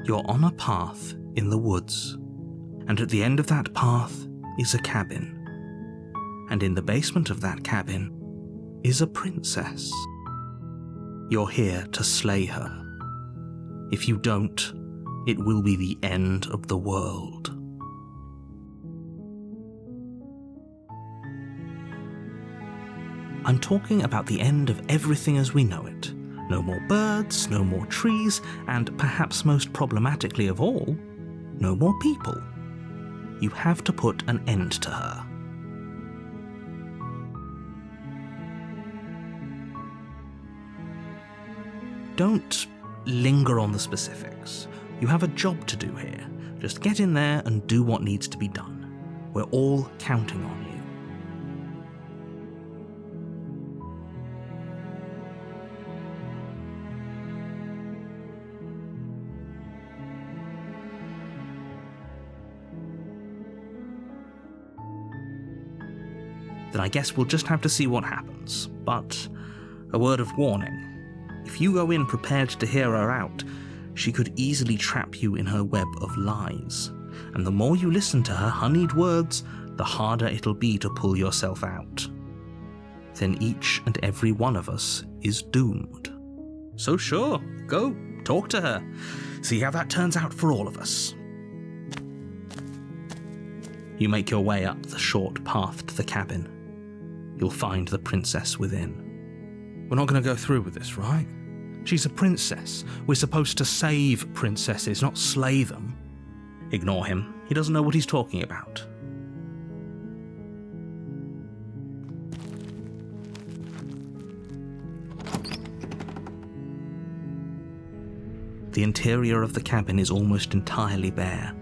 You're on a path in the woods, and at the end of that path is a cabin. And in the basement of that cabin is a princess. You're here to slay her. If you don't, it will be the end of the world. I'm talking about the end of everything as we know it. No more birds, no more trees, and perhaps most problematically of all, no more people. You have to put an end to her. Don't linger on the specifics. You have a job to do here. Just get in there and do what needs to be done. We're all counting on you. Then I guess we'll just have to see what happens. But a word of warning. If you go in prepared to hear her out, she could easily trap you in her web of lies. And the more you listen to her honeyed words, the harder it'll be to pull yourself out. Then each and every one of us is doomed. So sure, go, talk to her. See how that turns out for all of us. You make your way up the short path to the cabin. You'll find the princess within. We're not going to go through with this, right? She's a princess. We're supposed to save princesses, not slay them. Ignore him. He doesn't know what he's talking about. The interior of the cabin is almost entirely bare.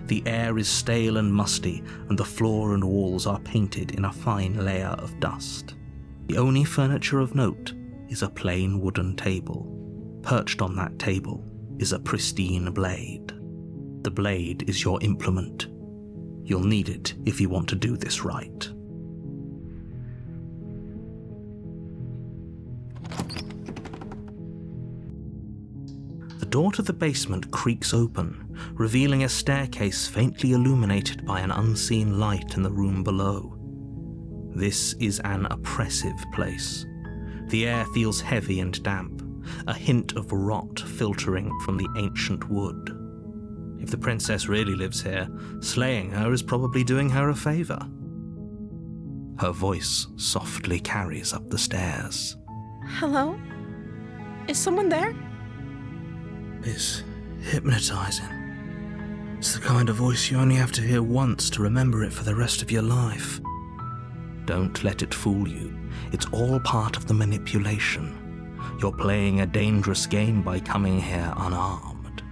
The air is stale and musty, and the floor and walls are painted in a fine layer of dust. The only furniture of note is a plain wooden table. Perched on that table is a pristine blade. The blade is your implement. You'll need it if you want to do this right. The door to the basement creaks open, revealing a staircase faintly illuminated by an unseen light in the room below. This is an oppressive place. The air feels heavy and damp, a hint of rot filtering from the ancient wood. If the princess really lives here, slaying her is probably doing her a favor. Her voice softly carries up the stairs. Hello? Is someone there? It's hypnotizing. It's the kind of voice you only have to hear once to remember it for the rest of your life. Don't let it fool you. It's all part of the manipulation. You're playing a dangerous game by coming here unarmed.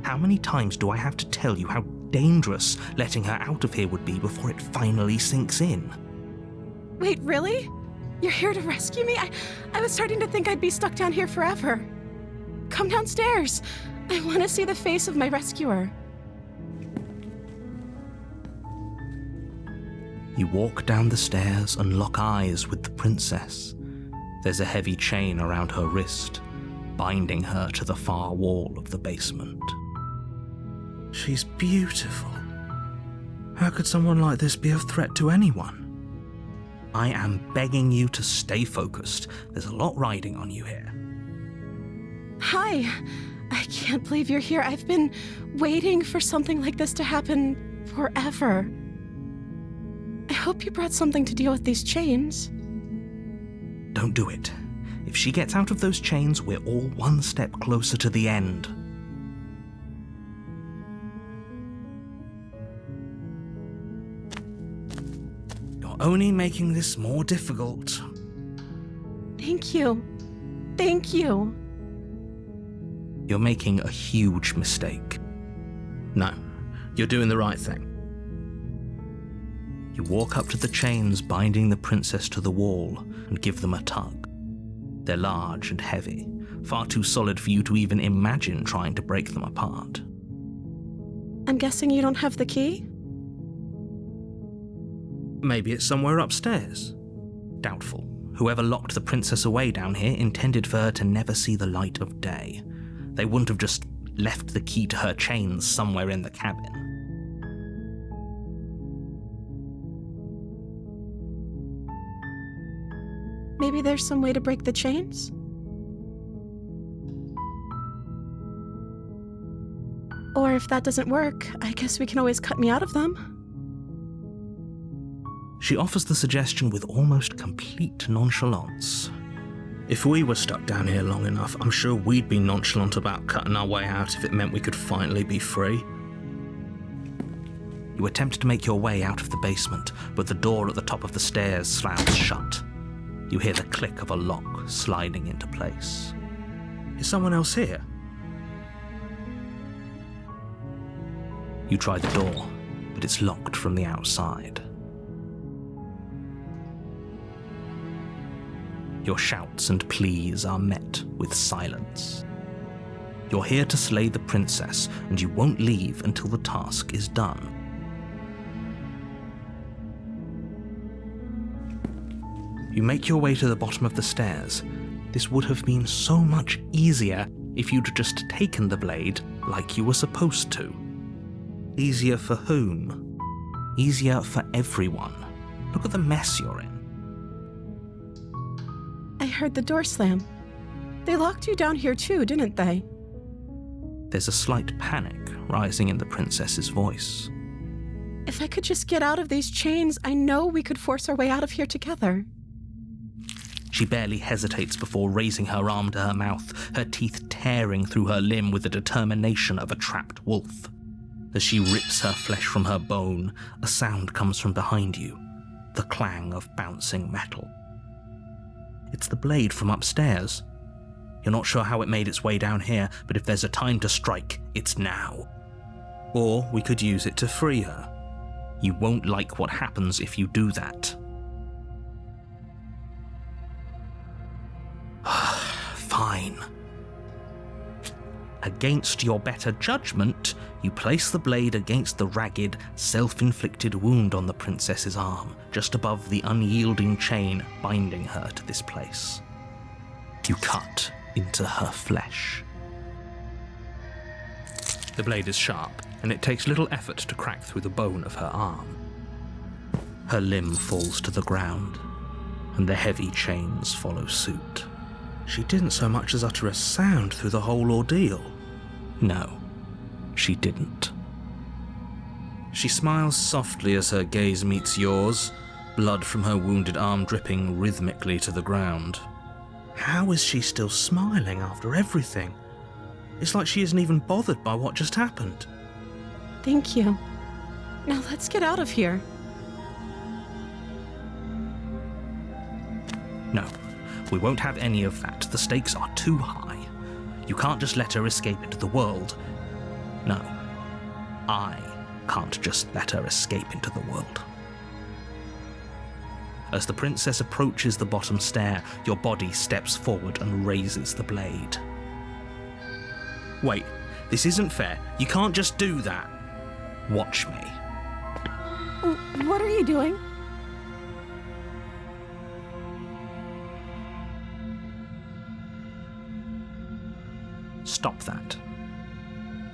How many times do I have to tell you how dangerous letting her out of here would be before it finally sinks in? Wait, really? You're here to rescue me? I was starting to think I'd be stuck down here forever. Come downstairs. I want to see the face of my rescuer. You walk down the stairs and lock eyes with the princess. There's a heavy chain around her wrist, binding her to the far wall of the basement. She's beautiful. How could someone like this be a threat to anyone? I am begging you to stay focused. There's a lot riding on you here. Hi. I can't believe you're here. I've been waiting for something like this to happen forever. I hope you brought something to deal with these chains. Don't do it. If she gets out of those chains, we're all one step closer to the end. You're only making this more difficult. Thank you. Thank you. You're making a huge mistake. No, you're doing the right thing. You walk up to the chains binding the princess to the wall and give them a tug. They're large and heavy, far too solid for you to even imagine trying to break them apart. I'm guessing you don't have the key? Maybe it's somewhere upstairs. Doubtful. whoever locked the princess away down here intended for her to never see the light of day. They wouldn't have just left the key to her chains somewhere in the cabin. Maybe there's some way to break the chains? Or if that doesn't work, I guess we can always cut me out of them. She offers the suggestion with almost complete nonchalance. If we were stuck down here long enough, I'm sure we'd be nonchalant about cutting our way out if it meant we could finally be free. You attempt to make your way out of the basement, but the door at the top of the stairs slams shut. You hear the click of a lock sliding into place. Is someone else here? You try the door, but it's locked from the outside. Your shouts and pleas are met with silence. You're here to slay the princess, and you won't leave until the task is done. You make your way to the bottom of the stairs. This would have been so much easier if you'd just taken the blade like you were supposed to. Easier for whom? Easier for everyone. Look at the mess you're in. I heard the door slam. They locked you down here too, didn't they? There's a slight panic rising in the princess's voice. If I could just get out of these chains, I know we could force our way out of here together. She barely hesitates before raising her arm to her mouth, her teeth tearing through her limb with the determination of a trapped wolf. As she rips her flesh from her bone, a sound comes from behind you, the clang of bouncing metal. It's the blade from upstairs. You're not sure how it made its way down here, but if there's a time to strike, it's now. Or we could use it to free her. You won't like what happens if you do that. Fine. Against your better judgment, you place the blade against the ragged, self-inflicted wound on the princess's arm, just above the unyielding chain binding her to this place. You cut into her flesh. The blade is sharp, and it takes little effort to crack through the bone of her arm. Her limb falls to the ground, and the heavy chains follow suit. She didn't so much as utter a sound through the whole ordeal. No, she didn't. She smiles softly as her gaze meets yours, blood from her wounded arm dripping rhythmically to the ground. How is she still smiling after everything? It's like she isn't even bothered by what just happened. Thank you. Now let's get out of here. No, we won't have any of that. The stakes are too high. You can't just let her escape into the world. No, I can't just let her escape into the world. As the princess approaches the bottom stair, your body steps forward and raises the blade. Wait, this isn't fair. You can't just do that. Watch me. What are you doing? Stop that.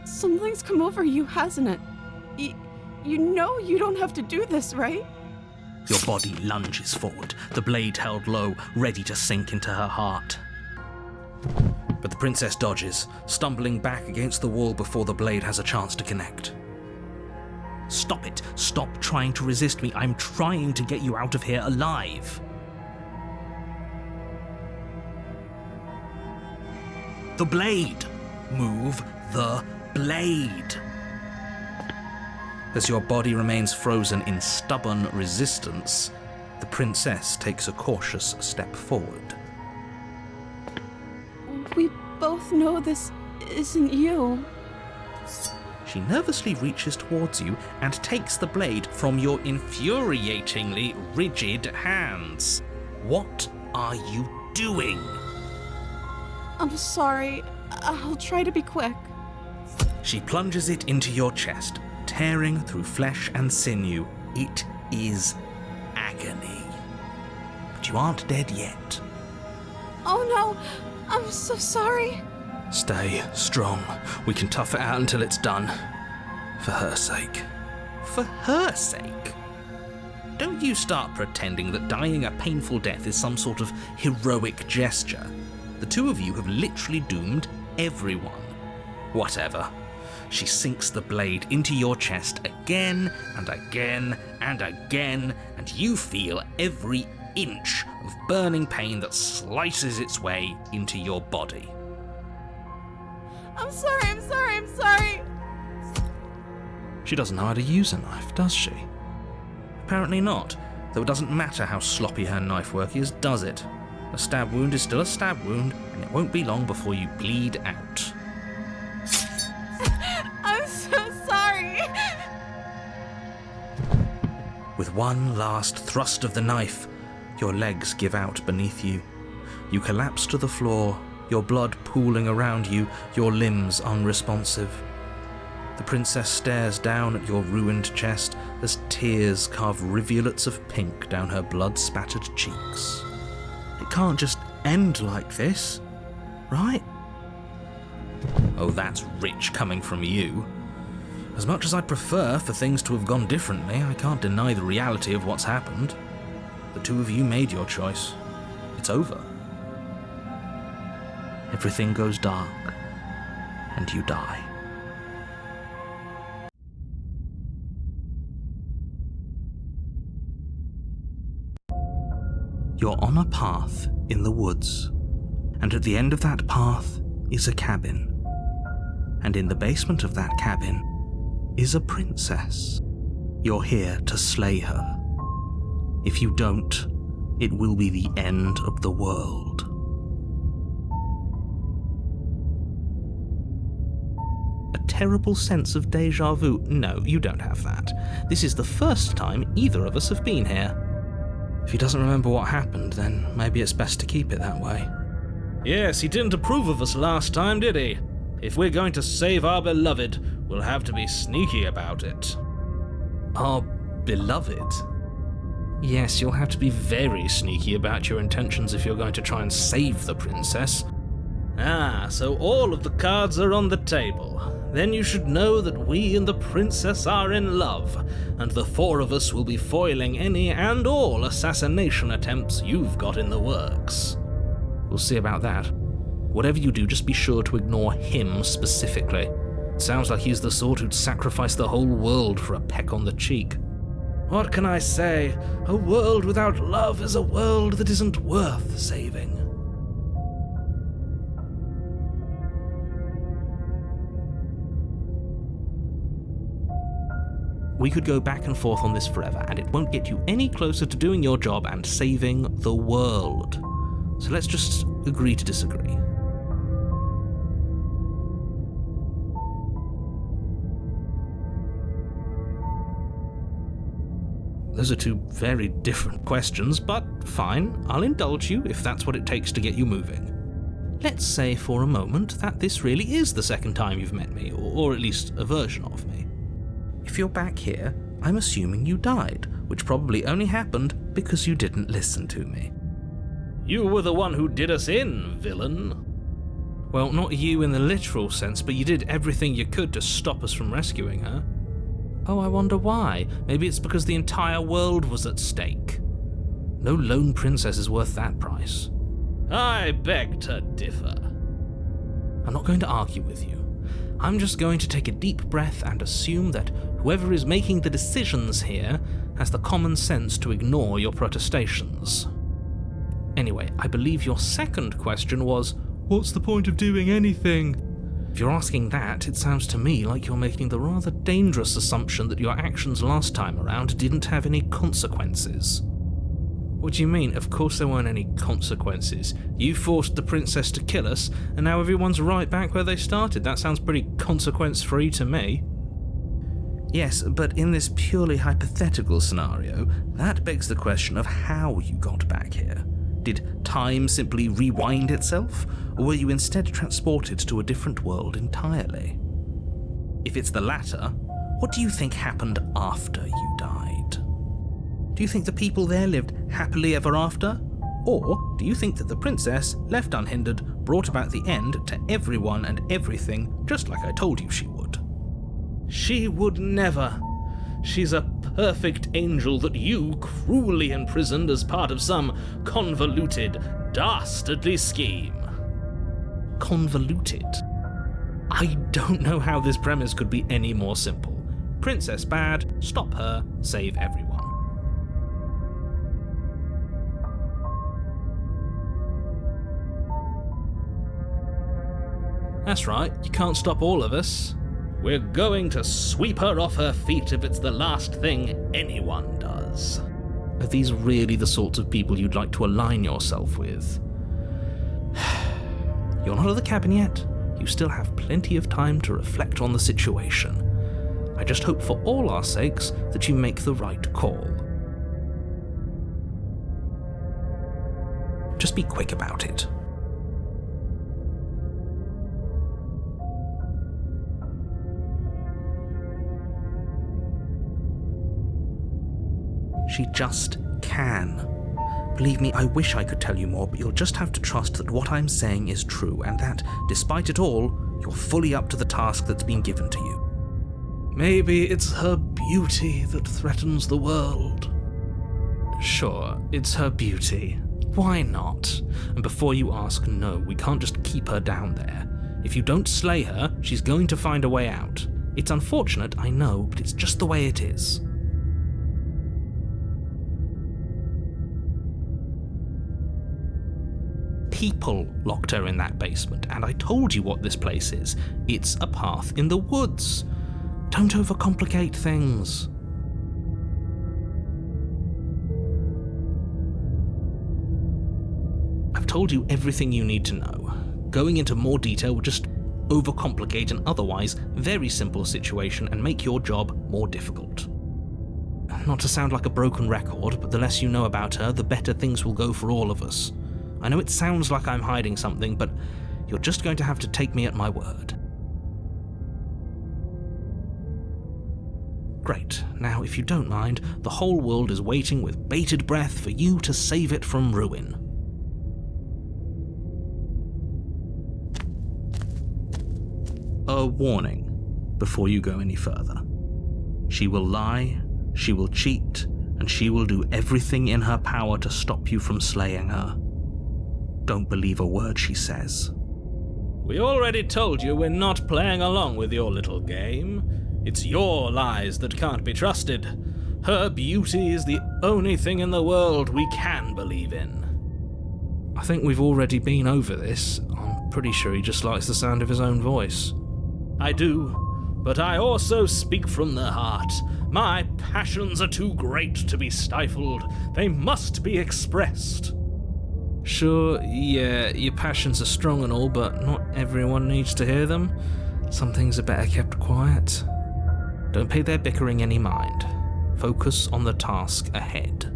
Something's come over you, hasn't it? You know you don't have to do this, right? Your body lunges forward, the blade held low, ready to sink into her heart. But the princess dodges, stumbling back against the wall before the blade has a chance to connect. Stop it. Stop trying to resist me. I'm trying to get you out of here alive. The blade. Move the blade. As your body remains frozen in stubborn resistance, the princess takes a cautious step forward. We both know this isn't you. She nervously reaches towards you and takes the blade from your infuriatingly rigid hands. What are you doing? I'm sorry. I'll try to be quick. She plunges it into your chest, tearing through flesh and sinew. It is agony. But but you aren't dead yet. Oh no, I'm so sorry. Stay strong. We can tough it out until it's done. For her sake. For her sake? Don't you start pretending that dying a painful death is some sort of heroic gesture. The two of you have literally doomed everyone. Whatever. She sinks the blade into your chest again and again and again, and you feel every inch of burning pain that slices its way into your body. I'm sorry. She doesn't know how to use a knife, does she? Apparently not, though it doesn't matter how sloppy her knife work is, does it? A stab wound is still a stab wound, and it won't be long before you bleed out. I'm so sorry. With one last thrust of the knife, your legs give out beneath you. You collapse to the floor, your blood pooling around you, your limbs unresponsive. The princess stares down at your ruined chest as tears carve rivulets of pink down her blood-spattered cheeks. It can't just end like this, right? Oh, that's rich coming from you. As much as I'd prefer for things to have gone differently, I can't deny the reality of what's happened. The two of you made your choice. It's over. Everything goes dark, and you die. You're on a path in the woods, and at the end of that path is a cabin. And in the basement of that cabin is a princess. You're here to slay her. If you don't, it will be the end of the world. A terrible sense of déjà vu. No, you don't have that. This is the first time either of us have been here. If he doesn't remember what happened, then maybe it's best to keep it that way. Yes, he didn't approve of us last time, did he? If we're going to save our beloved, we'll have to be sneaky about it. Our beloved? Yes, you'll have to be very sneaky about your intentions if you're going to try and save the princess. Ah, so all of the cards are on the table. Then you should know that we and the princess are in love, and the four of us will be foiling any and all assassination attempts you've got in the works. We'll see about that. Whatever you do, just be sure to ignore him specifically. It sounds like he's the sort who'd sacrifice the whole world for a peck on the cheek. What can I say? A world without love is a world that isn't worth saving. We could go back and forth on this forever, and it won't get you any closer to doing your job and saving the world. So let's just agree to disagree. Those are two very different questions, but fine, I'll indulge you if that's what it takes to get you moving. Let's say for a moment that this really is the second time you've met me, or at least a version of me. If you're back here, I'm assuming you died, which probably only happened because you didn't listen to me. You were the one who did us in, villain. Well, not you in the literal sense, but you did everything you could to stop us from rescuing her. Oh, I wonder why. Maybe it's because the entire world was at stake. No lone princess is worth that price. I beg to differ. I'm not going to argue with you. I'm just going to take a deep breath and assume that whoever is making the decisions here has the common sense to ignore your protestations. Anyway, I believe your second question was, what's the point of doing anything? If you're asking that, it sounds to me like you're making the rather dangerous assumption that your actions last time around didn't have any consequences. What do you mean? Of course there weren't any consequences. You forced the princess to kill us, and now everyone's right back where they started. That sounds pretty consequence-free to me. Yes, but in this purely hypothetical scenario, that begs the question of how you got back here. Did time simply rewind itself, or were you instead transported to a different world entirely? If it's the latter, what do you think happened after you died? Do you think the people there lived happily ever after, Or do you think that the princess, left unhindered, brought about the end to everyone and everything, just like I told you she would? She would never. She's a perfect angel that you cruelly imprisoned as part of some convoluted, dastardly scheme. Convoluted? I don't know how this premise could be any more simple. Princess bad, stop her, save everyone. That's right, you can't stop all of us. We're going to sweep her off her feet if it's the last thing anyone does. Are these really the sorts of people you'd like to align yourself with? You're not at the cabin yet. You still have plenty of time to reflect on the situation. I just hope for all our sakes that you make the right call. Just be quick about it. She just can. Believe me, I wish I could tell you more, but you'll just have to trust that what I'm saying is true, and that, despite it all, you're fully up to the task that's been given to you. Maybe it's her beauty that threatens the world. Sure, it's her beauty. Why not? And before you ask, no, we can't just keep her down there. If you don't slay her, she's going to find a way out. It's unfortunate, I know, but it's just the way it is. People locked her in that basement, and I told you what this place is. It's a path in the woods. Don't overcomplicate things. I've told you everything you need to know. Going into more detail would just overcomplicate an otherwise very simple situation and make your job more difficult. Not to sound like a broken record, but the less you know about her, the better things will go for all of us. I know it sounds like I'm hiding something, but you're just going to have to take me at my word. Great. Now, if you don't mind, the whole world is waiting with bated breath for you to save it from ruin. A warning before you go any further. She will lie, she will cheat, and she will do everything in her power to stop you from slaying her. Don't believe a word she says. We already told you we're not playing along with your little game. It's your lies that can't be trusted. Her beauty is the only thing in the world we can believe in. I think we've already been over this. I'm pretty sure he just likes the sound of his own voice. I do, but I also speak from the heart. My passions are too great to be stifled. They must be expressed. Sure, yeah, your passions are strong and all, but not everyone needs to hear them. Some things are better kept quiet. Don't pay their bickering any mind. Focus on the task ahead.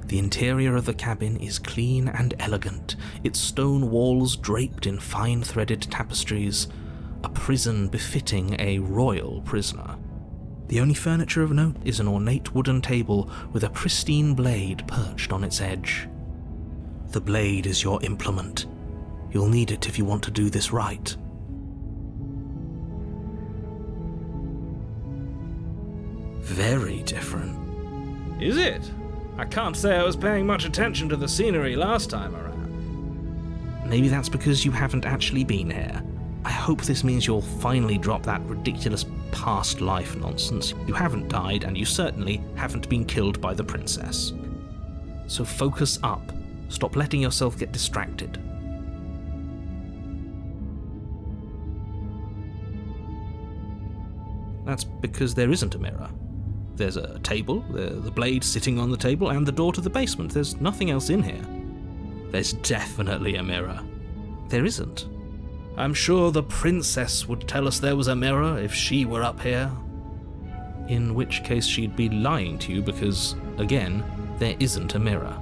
The interior of the cabin is clean and elegant, its stone walls draped in fine threaded tapestries. A prison befitting a royal prisoner. The only furniture of note is an ornate wooden table with a pristine blade perched on its edge. The blade is your implement. You'll need it if you want to do this right. Very different. Is it? I can't say I was paying much attention to the scenery last time around. Maybe that's because you haven't actually been here. I hope this means you'll finally drop that ridiculous past life nonsense. You haven't died, and you certainly haven't been killed by the princess. So focus up. Stop letting yourself get distracted. That's because there isn't a mirror. There's a table, the blade sitting on the table, and the door to the basement. There's nothing else in here. There's definitely a mirror. There isn't. I'm sure the princess would tell us there was a mirror if she were up here. In which case she'd be lying to you because, again, there isn't a mirror.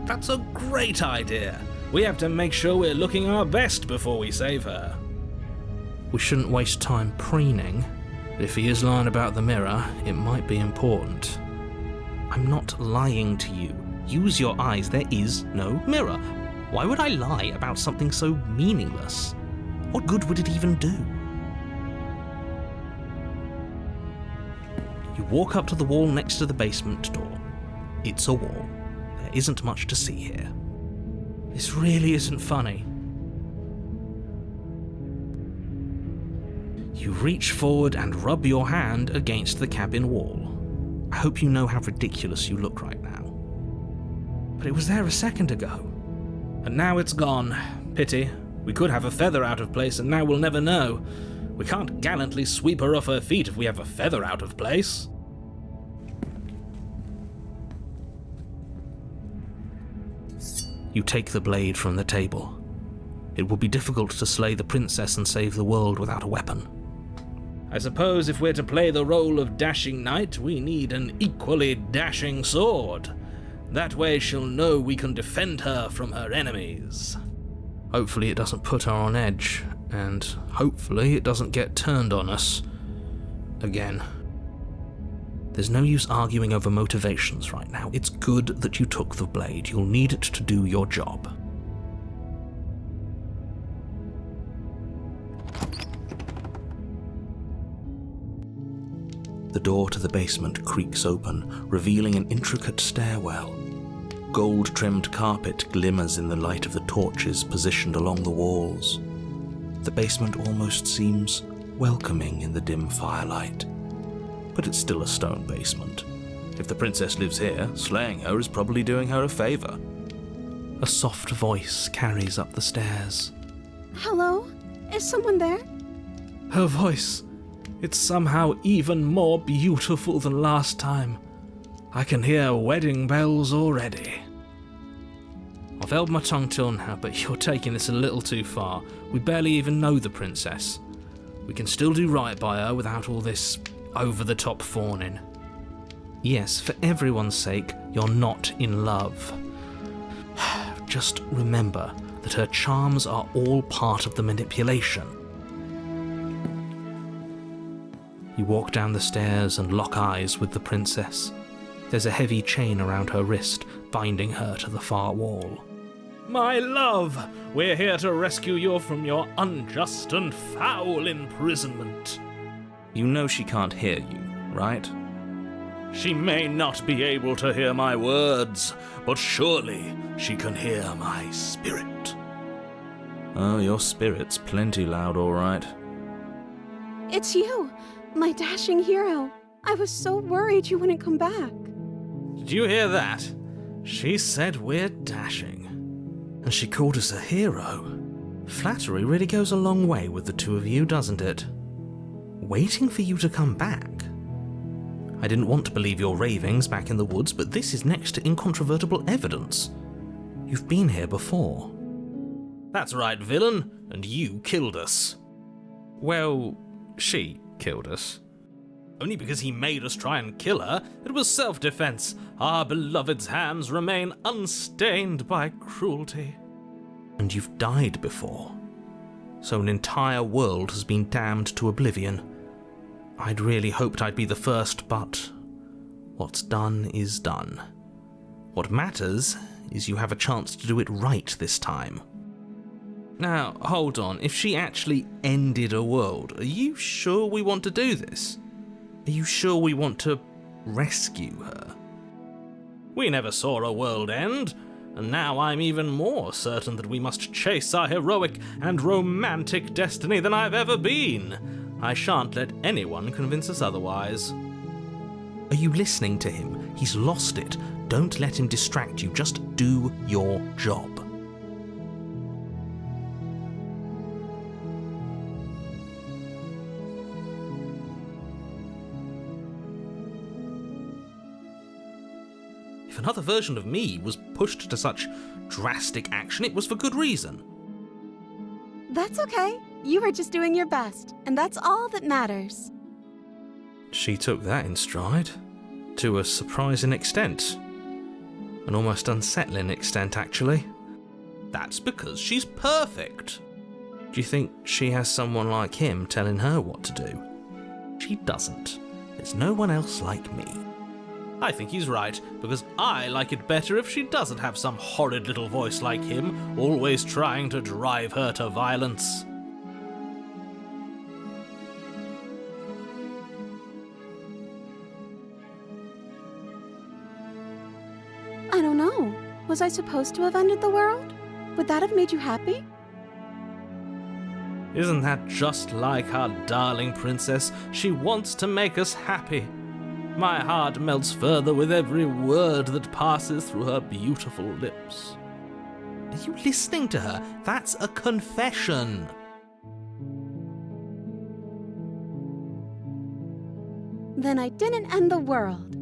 That's a great idea. We have to make sure we're looking our best before we save her. We shouldn't waste time preening. If he is lying about the mirror, it might be important. I'm not lying to you. Use your eyes. There is no mirror. Why would I lie about something so meaningless? What good would it even do? You walk up to the wall next to the basement door. It's a wall. There isn't much to see here. This really isn't funny. You reach forward and rub your hand against the cabin wall. I hope you know how ridiculous you look right now. But it was there a second ago. And now it's gone. Pity. We could have a feather out of place and now we'll never know. We can't gallantly sweep her off her feet if we have a feather out of place. You take the blade from the table. It will be difficult to slay the princess and save the world without a weapon. I suppose if we're to play the role of dashing knight, we need an equally dashing sword. That way she'll know we can defend her from her enemies. Hopefully it doesn't put her on edge, and hopefully it doesn't get turned on us again. There's no use arguing over motivations right now. It's good that you took the blade. You'll need it to do your job. The door to the basement creaks open, revealing an intricate stairwell. Gold-trimmed carpet glimmers in the light of the torches positioned along the walls. The basement almost seems welcoming in the dim firelight. But it's still a stone basement. If the princess lives here, slaying her is probably doing her a favor. A soft voice carries up the stairs. Hello? Is someone there? Her voice. It's somehow even more beautiful than last time. I can hear wedding bells already. I've held my tongue till now, but you're taking this a little too far. We barely even know the princess. We can still do right by her without all this over-the-top fawning. Yes, for everyone's sake, you're not in love. Just remember that her charms are all part of the manipulation. You walk down the stairs and lock eyes with the princess. There's a heavy chain around her wrist, binding her to the far wall. My love, we're here to rescue you from your unjust and foul imprisonment. You know she can't hear you, right? She may not be able to hear my words, but surely she can hear my spirit. Oh, your spirit's plenty loud, all right. It's you, my dashing hero. I was so worried you wouldn't come back. Did you hear that? She said we're dashing. And she called us a hero. Flattery really goes a long way with the two of you, doesn't it? Waiting for you to come back. I didn't want to believe your ravings back in the woods, but this is next to incontrovertible evidence. You've been here before. That's right, villain, and you killed us. Well, she killed us. Only because he made us try and kill her. It was self-defense. Our beloved's hands remain unstained by cruelty. And you've died before. So an entire world has been damned to oblivion. I'd really hoped I'd be the first, but what's done is done. What matters is you have a chance to do it right this time. Now, hold on. If she actually ended a world, are you sure we want to do this? Are you sure we want to rescue her? We never saw a world end, and now I'm even more certain that we must chase our heroic and romantic destiny than I've ever been. I shan't let anyone convince us otherwise. Are you listening to him? He's lost it. Don't let him distract you. Just do your job. If another version of me was pushed to such drastic action, it was for good reason. That's okay. You were just doing your best, and that's all that matters. She took that in stride, to a surprising extent. An almost unsettling extent, actually. That's because she's perfect. Do you think she has someone like him telling her what to do? She doesn't. There's no one else like me. I think he's right, because I like it better if she doesn't have some horrid little voice like him, always trying to drive her to violence. I don't know. Was I supposed to have ended the world? Would that have made you happy? Isn't that just like our darling princess? She wants to make us happy. My heart melts further with every word that passes through her beautiful lips. Are you listening to her? That's a confession. Then I didn't end the world.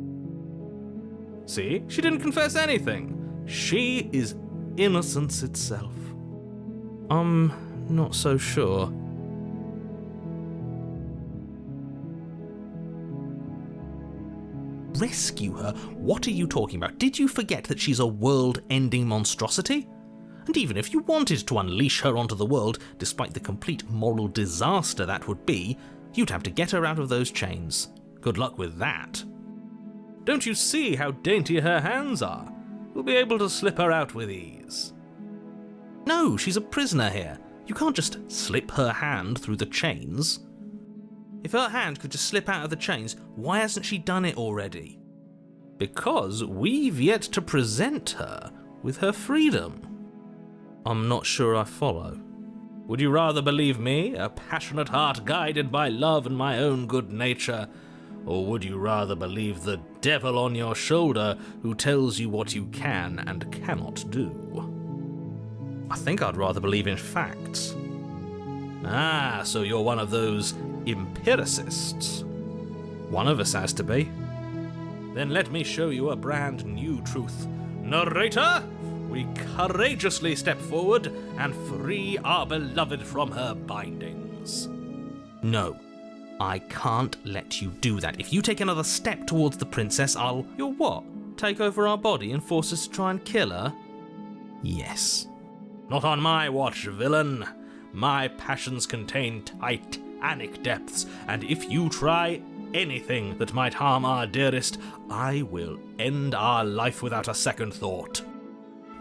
See? She didn't confess anything. She is innocence itself. I'm not so sure. Rescue her? What are you talking about? Did you forget that she's a world-ending monstrosity? And even if you wanted to unleash her onto the world, despite the complete moral disaster that would be, you'd have to get her out of those chains. Good luck with that. Don't you see how dainty her hands are? We'll be able to slip her out with ease. No, she's a prisoner here. You can't just slip her hand through the chains. If her hand could just slip out of the chains, why hasn't she done it already? Because we've yet to present her with her freedom. I'm not sure I follow. Would you rather believe me, a passionate heart guided by love and my own good nature? Or would you rather believe the devil on your shoulder who tells you what you can and cannot do? I think I'd rather believe in facts. Ah, so you're one of those empiricists. One of us has to be. Then let me show you a brand new truth. Narrator, we courageously step forward and free our beloved from her bindings. No, I can't let you do that. If you take another step towards the princess, I'll... You'll what? Take over our body and force us to try and kill her? Yes. Not on my watch, villain. My passions contain titanic depths, and if you try anything that might harm our dearest, I will end our life without a second thought.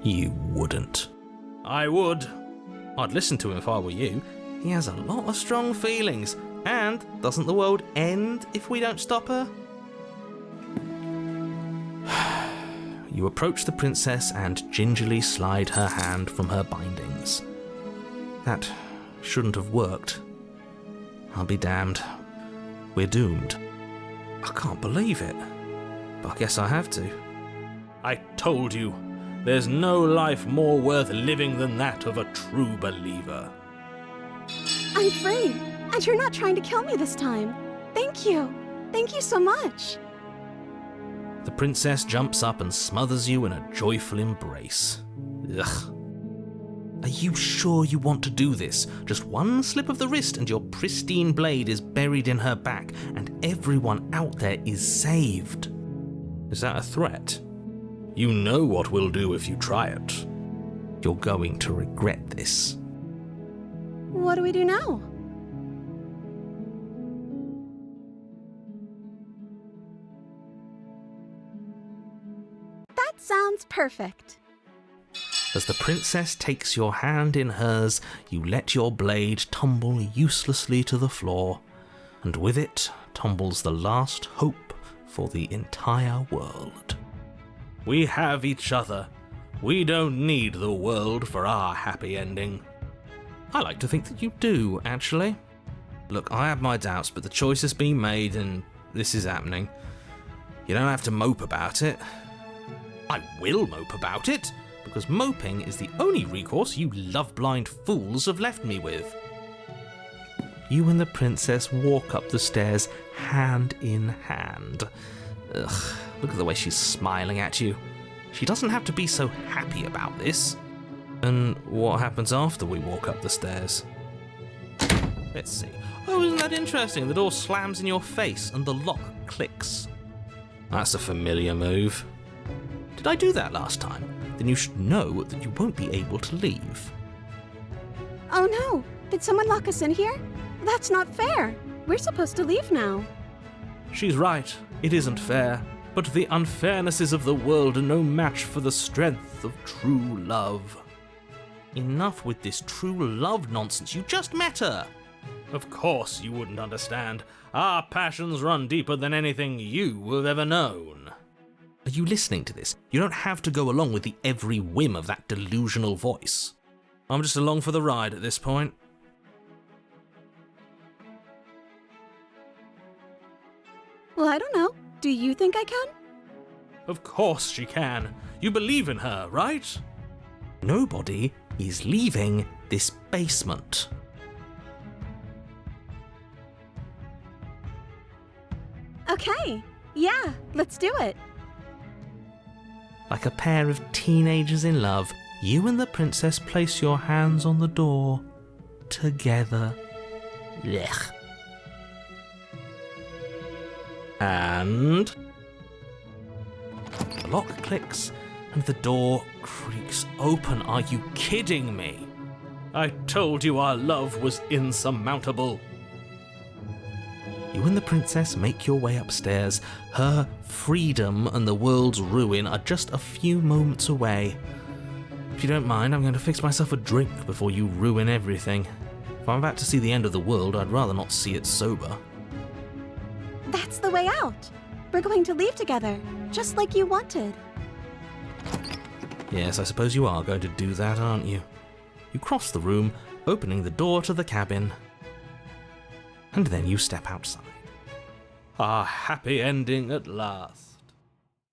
You wouldn't. I would. I'd listen to him if I were you. He has a lot of strong feelings. And doesn't the world end if we don't stop her? You approach the princess and gingerly slide her hand from her bindings. That shouldn't have worked. I'll be damned. We're doomed. I can't believe it. But I guess I have to. I told you, there's no life more worth living than that of a true believer. I'm free, and you're not trying to kill me this time. Thank you. Thank you so much. The princess jumps up and smothers you in a joyful embrace. Ugh. Are you sure you want to do this? Just one slip of the wrist and your pristine blade is buried in her back, and everyone out there is saved. Is that a threat? You know what we'll do if you try it. You're going to regret this. What do we do now? That sounds perfect. As the princess takes your hand in hers, you let your blade tumble uselessly to the floor, and with it tumbles the last hope for the entire world. We have each other. We don't need the world for our happy ending. I like to think that you do, actually. Look, I have my doubts, but the choice has been made and this is happening. You don't have to mope about it. I will mope about it, because moping is the only recourse you love-blind fools have left me with. You and the princess walk up the stairs hand in hand. Ugh, look at the way she's smiling at you. She doesn't have to be so happy about this. And what happens after we walk up the stairs? Let's see. Oh, isn't that interesting? The door slams in your face and the lock clicks. That's a familiar move. Did I do that last time? Then you should know that you won't be able to leave. Oh no! Did someone lock us in here? That's not fair! We're supposed to leave now. She's right, it isn't fair. But the unfairnesses of the world are no match for the strength of true love. Enough with this true love nonsense. You just met her. Of course you wouldn't understand. Our passions run deeper than anything you have ever known. Are you listening to this? You don't have to go along with the every whim of that delusional voice. I'm just along for the ride at this point. Well, I don't know. Do you think I can? Of course she can. You believe in her, right? Nobody is leaving this basement. Okay. Yeah, let's do it. Like a pair of teenagers in love, you and the princess place your hands on the door together. Blech. And The lock clicks and the door creaks open. Are you kidding me? I told you our love was insurmountable. You and the princess make your way upstairs. Her freedom and the world's ruin are just a few moments away. If you don't mind, I'm going to fix myself a drink before you ruin everything. If I'm about to see the end of the world, I'd rather not see it sober. That's the way out. We're going to leave together, just like you wanted. Yes, I suppose you are going to do that, aren't you? You cross the room, opening the door to the cabin. And then you step outside. Our happy ending at last.